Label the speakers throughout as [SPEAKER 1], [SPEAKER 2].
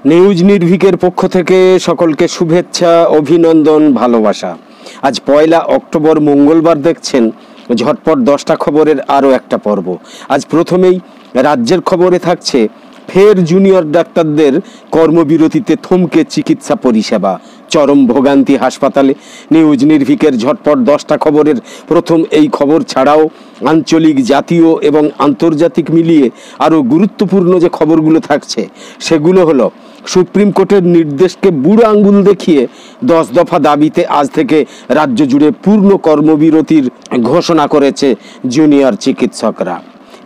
[SPEAKER 1] News নির্ভীকের পক্ষ থেকে সকলকে শুভেচ্ছা, অভিনন্দন, ভালোবাসা। আজ 1 অক্টোবর মঙ্গলবার, দেখছেন ঝটপট 10টা খবরের আরও একটা পর্ব। আজ প্রথমেই রাজ্যের খবরে থাকছে ফের জুনিয়র ডাক্তারদের কর্মবিরতিতে থমকে চিকিৎসা পরিষেবা, চরম ভোগান্তি হাসপাতালে। নিউজ নির্ভীকের ঝটপট 10টা খবরের প্রথম এই খবর ছাড়াও আঞ্চলিক, জাতীয় এবং আন্তর্জাতিক মিলিয়ে আরও গুরুত্বপূর্ণ যে খবরগুলো থাকছে সেগুলো হলো, সুপ্রিম কোর্টের নির্দেশকে বুড়ো আঙ্গুল দেখিয়ে 10 দফা দাবিতে আজ থেকে রাজ্য জুড়ে পূর্ণ কর্মবিরতির ঘোষণা করেছে জুনিয়র চিকিৎসকরা।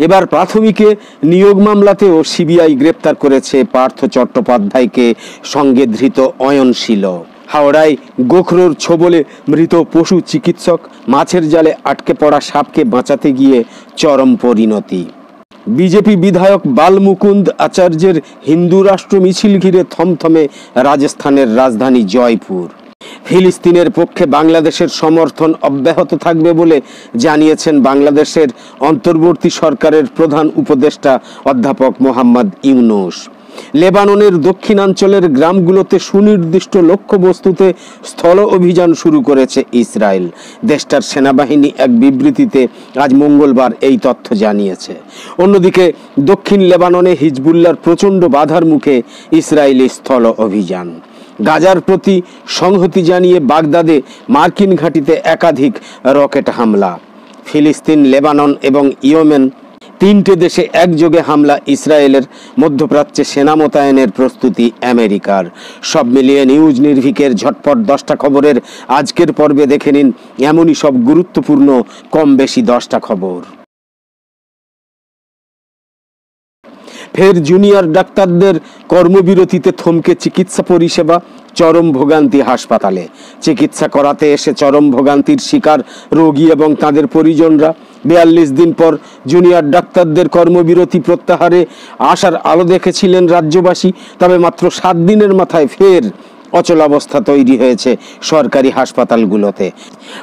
[SPEAKER 1] এবার প্রাথমিকে নিয়োগ মামলাতেও সিবিআই গ্রেপ্তার করেছে পার্থ চট্টোপাধ্যায়কে, সঙ্গে ধৃত অয়নশীল। হাওড়ায় গোখরোর ছোবলে মৃত পশু চিকিৎসক, মাছের জালে আটকে পড়া সাপকে বাঁচাতে গিয়ে চরম পরিণতি। বিজেপি বিধায়ক বালমুকুন্দ আচার্যের হিন্দু রাষ্ট্র মিছিল ঘিরে থমথমে রাজস্থানের রাজধানী জয়পুর। ফিলিস্তিনের পক্ষে বাংলাদেশের সমর্থন অব্যাহত থাকবে বলে জানিয়েছেন বাংলাদেশের অন্তর্বর্তী সরকারের প্রধান উপদেষ্টা অধ্যাপক মোহাম্মদ ইউনূস। লেবাননের দক্ষিণাঞ্চলের গ্রামগুলোতে সুনির্দিষ্ট লক্ষ্যবস্তুতে স্থল অভিযান শুরু করেছে ইসরায়েল। দেশটার সেনাবাহিনী এক বিবৃতিতে আজ মঙ্গলবার এই তথ্য জানিয়েছে। অন্যদিকে দক্ষিণ লেবাননে হিজবুল্লাহর প্রচণ্ড বাধার মুখে ইসরায়েলি স্থল অভিযান। গাজার প্রতি সংহতি জানিয়ে বাগদাদে মার্কিন ঘাঁটিতে একাধিক রকেট হামলা। ফিলিস্তিন, লেবানন এবং ইয়েমেন, 3টে দেশে একযোগে হামলা ইসরায়েলের। মধ্যপ্রাচ্যে সেনা মোতায়েনের প্রস্তুতি আমেরিকার। সব মিলিয়ে নিউজ নির্ভীকের ঝটপট 10টা খবরের আজকের পর্বে দেখে নিন এমনই সব গুরুত্বপূর্ণ কম বেশি 10টা খবর। ফের জুনিয়র ডাক্তারদের কর্মবিরতিতে থমকে চিকিৎসা পরিষেবা, চরম ভোগান্তি হাসপাতালে। চিকিৎসা করাতে এসে চরম ভোগান্তির শিকার রোগী এবং তাদের পরিজনরা। 42 দিন পর জুনিয়র ডাক্তারদের কর্মবিরতি প্রত্যাহারে আশার আলো দেখেছিলেন রাজ্যবাসী। তবে মাত্র 7 দিনের মাথায় ফের অচলাবস্থা তৈরি হয়েছে সরকারি হাসপাতালগুলোতে।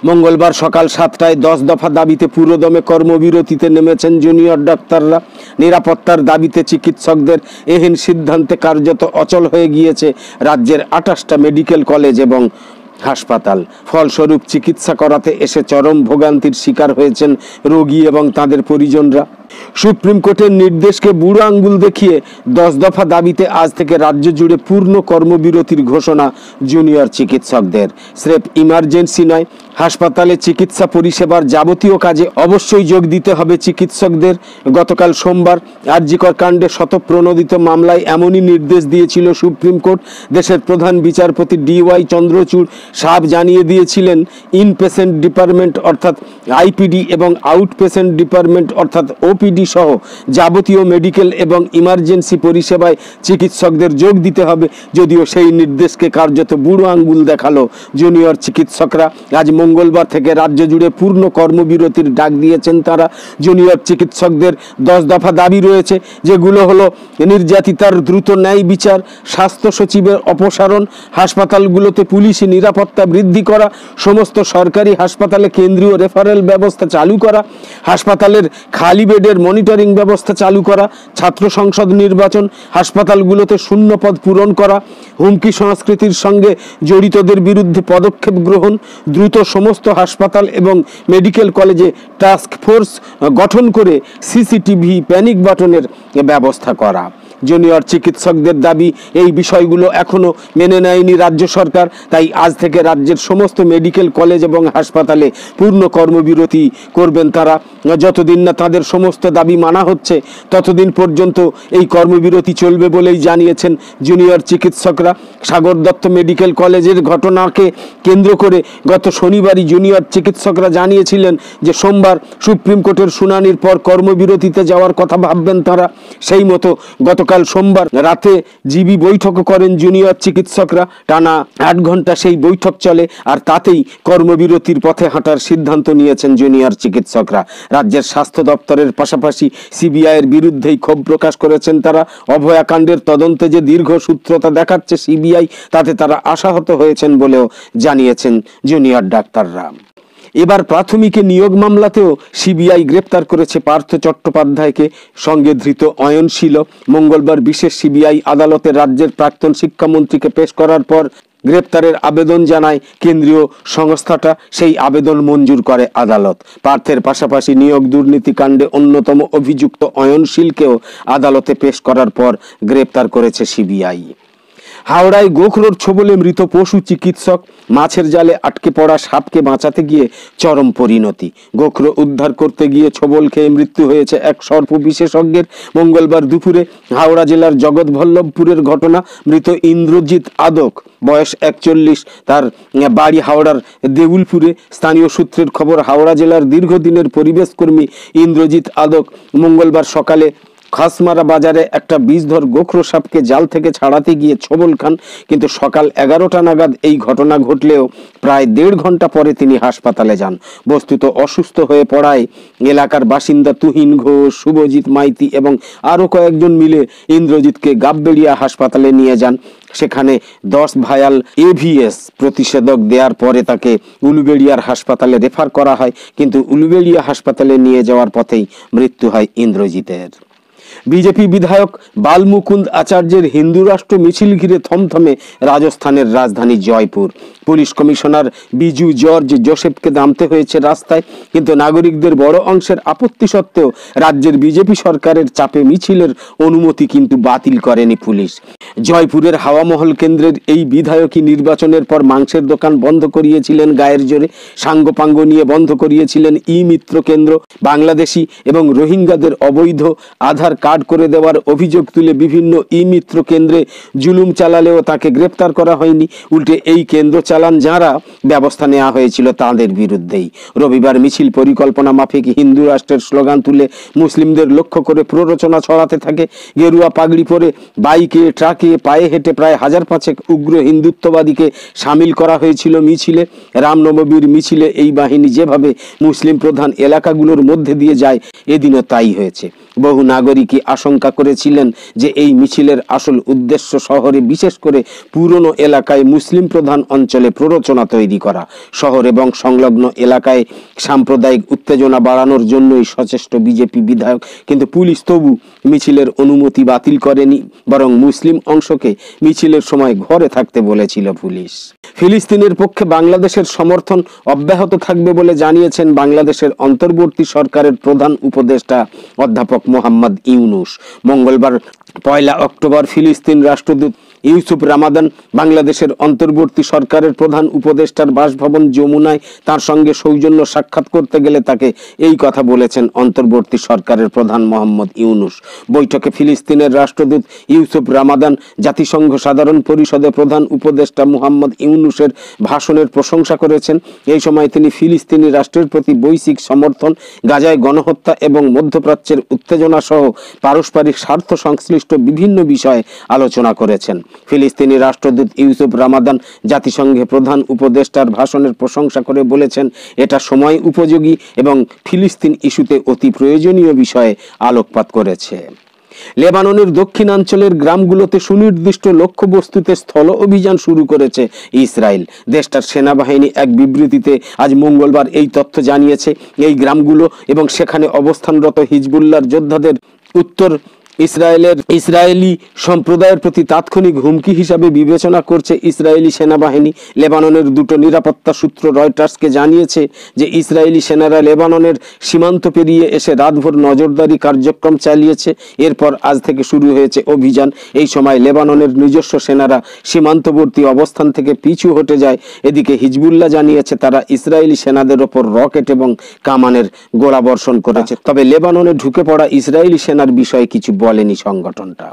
[SPEAKER 1] মঙ্গলবার সকাল 7টায় 10 দফা দাবিতে পুরোদমে কর্মবিরতিতে নেমেছেন জুনিয়র ডাক্তাররা। নিরাপত্তার দাবিতে চিকিৎসকদের এহেন সিদ্ধান্তে কার্যত অচল হয়ে গিয়েছে রাজ্যের 28টা মেডিকেল কলেজ এবং হাসপাতাল। ফলস্বরূপ চিকিৎসা করাতে এসে চরম ভোগান্তির শিকার হয়েছেন রোগী এবং তাদের পরিজনরা। সুপ্রিম কোর্টের নির্দেশকে বুড়ো আঙ্গুল দেখিয়ে 10 দফা দাবিতে আজ থেকে রাজ্য জুড়ে পূর্ণ কর্মবিরতির ঘোষণা জুনিয়র চিকিৎসকদের। স্রেফ ইমার্জেন্সি নয়, হাসপাতালে চিকিৎসা পরিষেবার যাবতীয় কাজে অবশ্যই যোগ দিতে হবে চিকিৎসকদের। গতকাল সোমবার আরজিকর কাণ্ডে শতপ্রণোদিত মামলায় এমনই নির্দেশ দিয়েছিল সুপ্রিম কোর্ট। দেশের প্রধান বিচারপতি DY চন্দ্রচূড় সাহেব জানিয়ে দিয়েছিলেন, ইনপেশেন্ট ডিপার্টমেন্ট অর্থাৎ আইপিডি এবং আউট পেশেন্ট ডিপার্টমেন্ট অর্থাৎ OPD সহ যাবতীয় মেডিকেল এবং ইমার্জেন্সি পরিষেবায় চিকিৎসকদের যোগ দিতে হবে। যদিও সেই নির্দেশকে কার্যত বুড়ো আঙ্গুল দেখালো জুনিয়র চিকিৎসকরা। আজ মঙ্গলবার থেকে রাজ্য জুড়ে পূর্ণ কর্মবিরতির ডাক দিয়েছেন তারা। জুনিয়র চিকিৎসকদের 10 দফা দাবি রয়েছে, যেগুলো হলো নির্যাতিতার দ্রুত ন্যায় বিচার, স্বাস্থ্য সচিবের অপসারণ, হাসপাতালগুলোতে পুলিশি নিরাপত্তা বৃদ্ধি করা, সমস্ত সরকারি হাসপাতালে কেন্দ্রীয় রেফারেল ব্যবস্থা চালু করা, হাসপাতালের খালি বেডের মনিটরিং ব্যবস্থা চালু করা, ছাত্র সংসদ নির্বাচন, হাসপাতালগুলোতে শূন্য পদ পূরণ করা, হুমকি সংস্কৃতির সঙ্গে জড়িতদের বিরুদ্ধে পদক্ষেপ গ্রহণ, দ্রুত সমস্ত হাসপাতাল এবং মেডিকেল কলেজে টাস্ক ফোর্স গঠন করে CCTV প্যানিক বাটনের ব্যবস্থা করা। জুনিয়র চিকিৎসকদের দাবি, এই বিষয়গুলো এখনো মেনে নেয়নি রাজ্য সরকার। তাই আজ থেকে রাজ্যের সমস্ত মেডিকেল কলেজ এবং হাসপাতালে পূর্ণ কর্মবিরতি করবেন তারা। যতদিন না তাদের সমস্ত দাবি মানা হচ্ছে ততদিন পর্যন্ত এই কর্মবিরতি চলবে বলেই জানিয়েছেন জুনিয়র চিকিৎসকরা। সাগর দত্ত মেডিকেল কলেজের ঘটনাকে কেন্দ্র করে গত শনিবারই জুনিয়র চিকিৎসকরা জানিয়েছিলেন যে সোমবার সুপ্রিম কোর্টের শুনানির পর কর্মবিরতিতে যাওয়ার কথা ভাববেন তারা। সেই মতো গতকাল সোমবার রাতে জিবি বৈঠক করেন জুনিয়র চিকিৎসকরা। টানা 8 ঘন্টা সেই বৈঠক চলে, আর তাতেই কর্মবিরতির পথে হাঁটার সিদ্ধান্ত নিয়েছেন জুনিয়র চিকিৎসকরা। রাজ্যের স্বাস্থ্য দপ্তরের পাশাপাশি সিবিআইয়ের বিরুদ্ধেই ক্ষোভ প্রকাশ করেছেন তারা। অভয়াকাণ্ডের তদন্তে যে দীর্ঘসূত্রতা দেখাচ্ছে সিবিআই, তাতে তারা আশাহত হয়েছেন বলেও জানিয়েছেন জুনিয়র ডাক্তাররা। এবার প্রাথমিকে নিয়োগ মামলাতেও সিবিআই গ্রেপ্তার করেছে পার্থ চট্টোপাধ্যায়কে, সঙ্গে ধৃত অয়নশীল। মঙ্গলবার বিশেষ সিবিআই আদালতে রাজ্যের প্রাক্তন শিক্ষামন্ত্রীকে পেশ করার পর গ্রেপ্তারের আবেদন জানায় কেন্দ্রীয় সংস্থাটা। সেই আবেদন মঞ্জুর করে আদালত। পার্থের পাশাপাশি নিয়োগ দুর্নীতি কাণ্ডে অন্যতম অভিযুক্ত অয়নশীলকেও আদালতে পেশ করার পর গ্রেপ্তার করেছে সিবিআই। হাওড়ায় গোখরোর ছোবলে মৃত পশু চিকিৎসক, মাছের জালে আটকে পড়া সাপকে বাঁচাতে গিয়ে চরম পরিণতি। গোখরো উদ্ধার করতে গিয়ে ছোবল খেয়ে মৃত্যু হয়েছে এক সর্প বিশেষজ্ঞের। মঙ্গলবার দুপুরে হাওড়া জেলার জগৎবল্লভপুরের ঘটনা। মৃত ইন্দ্রজিৎ আদক, বয়স 41, তার বাড়ি হাওড়ার দেউলপুরে। স্থানীয় সূত্রের খবর, হাওড়া জেলার দীর্ঘদিনের পরিবেশ কর্মী ইন্দ্রজিৎ আদক মঙ্গলবার সকালে খাসমারা বাজারে একটা বিষধর গোখরো সাপকে জাল থেকে ছাড়াতে গিয়ে ছোবল খান। কিন্তু সকাল 11টা নাগাদ এই ঘটনা ঘটলেও প্রায় 1.5 ঘন্টা পরে তিনি হাসপাতালে যান। বস্তুত অসুস্থ হয়ে পড়ায় এলাকার বাসিন্দা তুহিন ঘোষ, শুভজিৎ মাইতি এবং আরও কয়েকজন মিলে ইন্দ্রজিৎকে গাববেড়িয়া হাসপাতালে নিয়ে যান। সেখানে 10 ভায়াল এভিএস প্রতিষেধক দেওয়ার পরে তাকে উলুবেড়িয়ার হাসপাতালে রেফার করা হয়। কিন্তু উলুবেড়িয়া হাসপাতালে নিয়ে যাওয়ার পথেই মৃত্যু হয় ইন্দ্রজিতের। বিজেপি বিধায়ক বালমুকুন্দ আচার্যের হিন্দু রাষ্ট্র মিছিল ঘিরে থমথমে রাজস্থানের রাজধানী Jaipur. Police commissioner Biju George জোসেফকে নামতে হয়েছে রাস্তায়। কিন্তু নাগরিকদের বড় অংশের আপত্তি সত্ত্বেও রাজ্যের বিজেপি সরকারের চাপে মিছিলের অনুমতি কিন্তু বাতিল করেনি পুলিশ। জয়পুরের হাওয়ামহল কেন্দ্রের এই বিধায়কই নির্বাচনের পর মাংসের দোকান বন্ধ করিয়েছিলেন গায়ের জোরে। সাঙ্গপাঙ্গ নিয়ে বন্ধ করিয়েছিলেন ই মিত্র কেন্দ্র। বাংলাদেশি এবং রোহিঙ্গাদের অবৈধ আধার কার্ড করে দেওয়ার অভিযোগ তুলে বিভিন্ন ই মিত্র কেন্দ্রে জুলুম চালালেও তাকে গ্রেপ্তার করা হয়নি। উল্টে এই কেন্দ্র চালান যারা, ব্যবস্থা নেওয়া হয়েছিল তাদের বিরুদ্ধেই। রবিবার মিছিল পরিকল্পনা মাফিক হিন্দু রাষ্ট্রের স্লোগান তুলে মুসলিমদের লক্ষ্য করে প্ররোচনা ছড়াতে থাকে। গেরুয়া পাগড়ি পরে বাইকে, ট্রাকে, পায়ে হেঁটে প্রায় 1000-5 উগ্র হিন্দুত্ববাদীকে সামিল করা হয়েছিল মিছিলে। রামনবমীর মিছিলে এই বাহিনী যেভাবে মুসলিম প্রধান এলাকাগুলোর মধ্যে দিয়ে যায়, এদিনও তাই হয়েছে। বহু নাগরিকই আশঙ্কা করেছিলেন যে এই মিছিলের আসল উদ্দেশ্য শহরে, বিশেষ করে পুরনো এলাকায় মুসলিম প্রধান অঞ্চলে প্ররোচনা তৈরি করা। শহর এবং সংলগ্ন এলাকায় সাম্প্রদায়িক উত্তেজনা বাড়ানোর জন্যই সচেষ্ট বিজেপি বিধায়ক। কিন্তু পুলিশ তবু মিছিলের অনুমতি বাতিল করেনি, বরং মুসলিম অংশকে মিছিলের সময় ঘরে থাকতে বলেছিল পুলিশ। ফিলিস্তিনের পক্ষে বাংলাদেশের সমর্থন অব্যাহত থাকবে বলে জানিয়েছেন বাংলাদেশের অন্তর্বর্তী সরকারের প্রধান উপদেষ্টা অধ্যাপক মোহাম্মদ ইউনুস। মঙ্গলবার 1 অক্টোবর ফিলিস্তিন রাষ্ট্রদূত ইউসুফ রামাদান বাংলাদেশের অন্তর্বর্তী সরকারের প্রধান উপদেষ্টার বাসভবন যমুনায় তার সঙ্গে সৌজন্য সাক্ষাৎ করতে গেলে তাকে এই কথা বলেছেন অন্তর্বর্তী সরকারের প্রধান মোহাম্মদ ইউনুস। বৈঠকে ফিলিস্তিনের রাষ্ট্রদূত ইউসুফ রামাদান জাতিসংঘ সাধারণ পরিষদে প্রধান উপদেষ্টা মোহাম্মদ ইউনুসের ভাষণের প্রশংসা করেছেন। এই সময় তিনি ফিলিস্তিনি রাষ্ট্রের প্রতি বৈশ্বিক সমর্থন, গাজায় গণহত্যা এবং মধ্যপ্রাচ্যের উত্তেজনা সহ পারস্পরিক স্বার্থ সংশ্লিষ্ট বিভিন্ন বিষয়ে আলোচনা করেছেন। ফিলিস্তিনি রাষ্ট্রদূত ইউসুফ রামাদান জাতিসংঘে প্রধান উপদেষ্টার ভাষণের প্রশংসা করে বলেছেন, এটা সময় উপযোগী এবং ফিলিস্তিন ইস্যুতে অতি প্রয়োজনীয় বিষয়ে আলোকপাত করেছে। লেবাননের দক্ষিণাঞ্চলের গ্রামগুলোতে সুনির্দিষ্ট লক্ষ্যবস্তুতে স্থল অভিযান শুরু করেছে ইসরায়েল। দেশটার সেনাবাহিনী এক বিবৃতিতে আজ মঙ্গলবার এই তথ্য জানিয়েছে। এই গ্রামগুলো এবং সেখানে অবস্থানরত হিজবুল্লাহর যোদ্ধাদের উত্তর ইসরায়েলি সম্প্রদায়ের প্রতি তাৎক্ষণিক হুমকি হিসাবে বিবেচনা করছে ইসরায়েলি সেনাবাহিনী। লেবাননের 2 নিরাপত্তা সূত্র রয়টার্সকে জানিয়েছে যে ইসরায়েলি সেনারা লেবাননের সীমান্ত পেরিয়ে এসে রাতভর নজরদারি কার্যক্রম চালিয়েছে। এরপর আজ থেকে শুরু হয়েছে অভিযান। এই সময় লেবাননের নিজস্ব সেনারা সীমান্তবর্তী অবস্থান থেকে পিছু হটে যায়। এদিকে হিজবুল্লাহ জানিয়েছে তারা ইসরায়েলি সেনাদের ওপর রকেট এবং কামানের গোলাবর্ষণ করেছে। তবে লেবাননে ঢুকে পড়া ইসরায়েলি সেনার বিষয়ে কিছু বলেনি সংগঠনটা।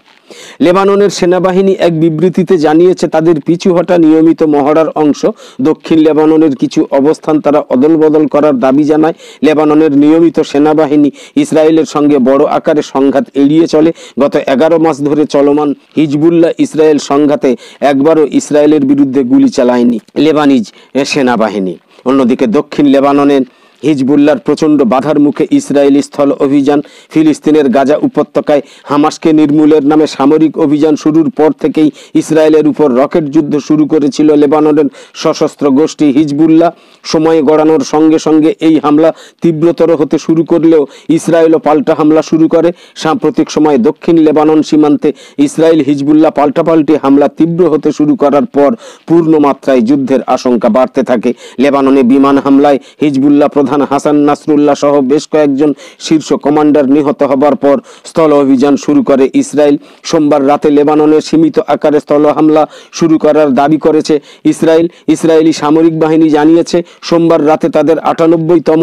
[SPEAKER 1] লেবাননের সেনাবাহিনী এক বিবৃতিতে জানিয়েছে তাদের পিছু হটা নিয়মিত মহড়ার অংশ। দক্ষিণ লেবাননের কিছু অবস্থান তারা অদলবদল করার দাবি জানায়। লেবাননের নিয়মিত সেনাবাহিনী ইসরায়েলের সঙ্গে বড় আকারে সংঘাত এড়িয়ে চলে। গত 11 মাস ধরে চলমান হিজবুল্লাহ ইসরায়েল সংঘাতে একবারও ইসরায়েলের বিরুদ্ধে গুলি চালায়নি লেবানিজ সেনাবাহিনী। অন্যদিকে দক্ষিণ লেবাননের হিজবুল্লাহর প্রচণ্ড বাধার মুখে ইসরায়েলি স্থল অভিযান, ফিলিস্তিনের গাজা উপত্যকায় হামাসকে নির্মূলের নামে সামরিক অভিযান শুরুর পর থেকেই ইসরায়েলের উপর রকেট যুদ্ধ শুরু করেছিল লেবাননের সশস্ত্র গোষ্ঠী হিজবুল্লাহ। সময় গড়ানোর সঙ্গে সঙ্গে এই হামলা তীব্রতর হতে শুরু করলেও ইসরায়েলও পাল্টা হামলা শুরু করে। সাম্প্রতিক সময়ে দক্ষিণ লেবানন সীমান্তে ইসরায়েল হিজবুল্লাহ পাল্টাপাল্টি হামলা তীব্র হতে শুরু করার পর পূর্ণ মাত্রায় যুদ্ধের আশঙ্কা বাড়তে থাকে। লেবাননে বিমান হামলায় হিজবুল্লাহ প্রধান হাসান নাসরুল্লাহ সহ বেশ কয়েকজন শীর্ষ কমান্ডার নিহত হবার পর স্থল অভিযান শুরু করে ইসরায়েল। সোমবার রাতে লেবাননের সীমিত আকারে স্থল হামলা শুরু করার দাবি করেছে ইসরায়েল। ইসরায়েলি সামরিক বাহিনী জানিয়েছে সোমবার রাতে তাদের 98তম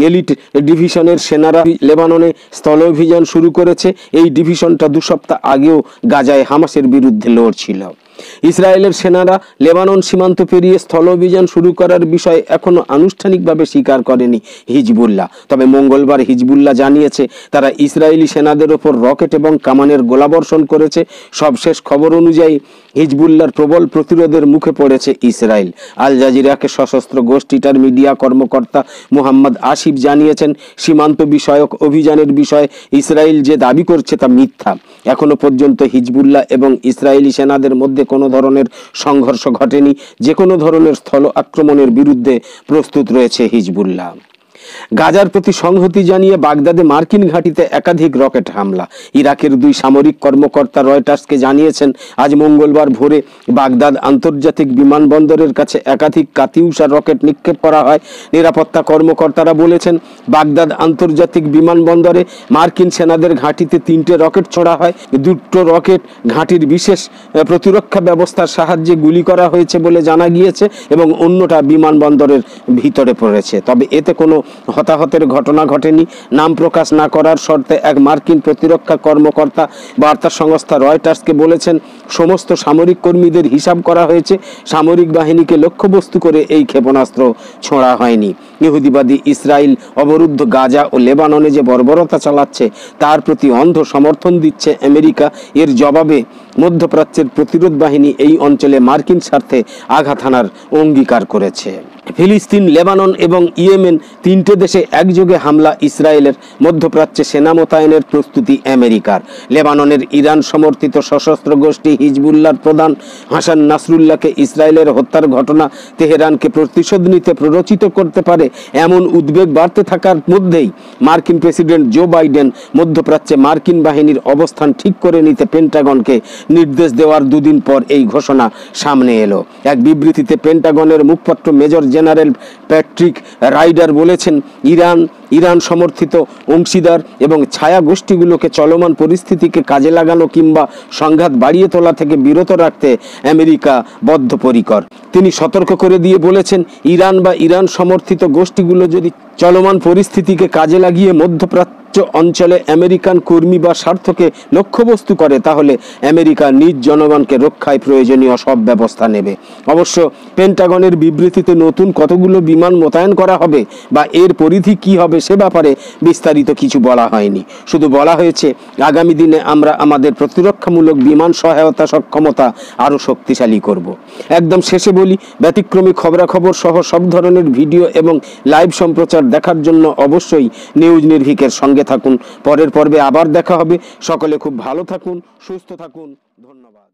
[SPEAKER 1] এলিট ডিভিশনের সেনারা লেবাননে স্থল অভিযান শুরু করেছে। এই ডিভিশনটা 2 সপ্তাহ আগেও গাজায় হামাসের বিরুদ্ধে লড়ছিল। ইসরায়েলের সেনারা লেবানন সীমান্ত পেরিয়ে স্থল অভিযান শুরু করার বিষয়ে এখনো আনুষ্ঠানিকভাবে স্বীকার করেনি হিজবুল্লাহ। তবে মঙ্গলবার হিজবুল্লাহ জানিয়েছে তারা ইসরায়েলি সেনাদের ওপর রকেট এবং কামানের গোলাবর্ষণ করেছে। সবশেষ খবর অনুযায়ী হিজবুল্লাহর প্রবল প্রতিরোধের মুখে পড়েছে ইসরায়েল। আল জাজিরাকে সশস্ত্র গোষ্ঠীটার মিডিয়া কর্মকর্তা মোহাম্মদ আসিফ জানিয়েছেন, সীমান্ত বিষয়ক অভিযানের বিষয়ে ইসরায়েল যে দাবি করছে তা মিথ্যা। এখনো পর্যন্ত হিজবুল্লাহ এবং ইসরায়েলি সেনাদের মধ্যে কোনো ধরনের সংঘর্ষ ঘটেনি। যে কোনো ধরনের স্থল আক্রমণের বিরুদ্ধে প্রস্তুত রয়েছে হিজবুল্লাহ। গাজার প্রতি সংহতি জানিয়ে বাগদাদে মার্কিন ঘাঁটিতে একাধিক রকেট হামলা। ইরাকের 2 সামরিক কর্মকর্তা রয়টার্সকে জানিয়েছেন আজ মঙ্গলবার ভোরে বাগদাদ আন্তর্জাতিক বিমানবন্দরের কাছে একাধিক কাতিউষা রকেট নিক্ষেপ করা হয়। নিরাপত্তা কর্মকর্তারা বলেছেন বাগদাদ আন্তর্জাতিক বিমানবন্দরে মার্কিন সেনাদের ঘাঁটিতে 3টে রকেট ছোড়া হয়। 2টো রকেট ঘাঁটির বিশেষ প্রতিরক্ষা ব্যবস্থার সাহায্যে গুলি করা হয়েছে বলে জানা গিয়েছে এবং অন্যটা বিমানবন্দরের ভিতরে পড়েছে। তবে এতে কোনো হতাহতের ঘটনা ঘটেনি। নাম প্রকাশ না করার শর্তে এক মার্কিন প্রতিরক্ষা কর্মকর্তা বার্তা সংস্থা রয়টার্সকে বলেছেন সমস্ত সামরিক কর্মীদের হিসাব করা হয়েছে। সামরিক বাহিনীকে লক্ষ্যবস্তু করে এই ক্ষেপণাস্ত্র ছোঁড়া হয়নি। ইহুদিবাদী ইসরায়েল অবরুদ্ধ গাজা ও লেবাননে যে বর্বরতা চালাচ্ছে তার প্রতি অন্ধ সমর্থন দিচ্ছে আমেরিকা। এর জবাবে মধ্যপ্রাচ্যের প্রতিরোধ বাহিনী এই অঞ্চলে মার্কিন স্বার্থে আঘাত হানার অঙ্গীকার করেছে। ফিলিস্তিন, লেবানন এবং ইয়েমেন 3টে দেশে একযোগে হামলা ইসরায়েলের। মধ্যপ্রাচ্যে সেনা মোতায়েনের প্রস্তুতি আমেরিকার। লেবাননের ইরান সমর্থিত সশস্ত্র গোষ্ঠী হিজবুল্লাহর প্রধান হাসান নাসরুল্লাহকে ইসরায়েলের হত্যার ঘটনা তেহরানকে প্রতিশোধ নিতে প্ররোচিত করতে পারে এমন উদ্বেগ বাড়তে থাকার মধ্যেই মার্কিন প্রেসিডেন্ট জো বাইডেন মধ্যপ্রাচ্যে মার্কিন বাহিনীর অবস্থান ঠিক করে নিতে পেন্টাগনকে নির্দেশ দেওয়ার 2 দিন পর এই ঘোষণা সামনে এলো। এক বিবৃতিতে পেন্টাগনের মুখপাত্র মেজর জেনারেল প্যাট্রিক রাইডার বলেছেন ইরান সমর্থিত অংশীদার এবং ছায়া গোষ্ঠীগুলোকে চলমান পরিস্থিতিকে কাজে লাগানো কিংবা সংঘাত বাড়িয়ে তোলা থেকে বিরত রাখতে আমেরিকা বদ্ধপরিকর। তিনি সতর্ক করে দিয়ে বলেছেন ইরান বা ইরান সমর্থিত গোষ্ঠীগুলো যদি চলমান পরিস্থিতিকে কাজে লাগিয়ে মধ্যপ্রাচ্য অঞ্চলে আমেরিকান কর্মী বা স্বার্থকে লক্ষ্যবস্তু করে তাহলে আমেরিকা নিজ জনগণকে রক্ষায় প্রয়োজনীয় সব ব্যবস্থা নেবে। অবশ্য পেন্টাগনের বিবৃতিতে নতুন কতগুলো বিমান মোতায়েন করা হবে বা এর পরিধি কি হবে সে ব্যাপারে বিস্তারিত কিছু বলা হয়নি। শুধু বলা হয়েছে আগামী দিনে আমরা আমাদের প্রতিরক্ষামূলক বিমান সহায়তা সক্ষমতা আরও শক্তিশালী করব। একদম শেষে বলি, ব্যতিক্রমী খবরাখবর সহ সব ধরনের ভিডিও এবং লাইভ সম্প্রচার দেখার জন্য অবশ্যই নিউজ নির্ভীকের সঙ্গে থাকুন। পরের পর্বে আবার দেখা হবে। সকলে খুব ভালো থাকুন, সুস্থ থাকুন। ধন্যবাদ।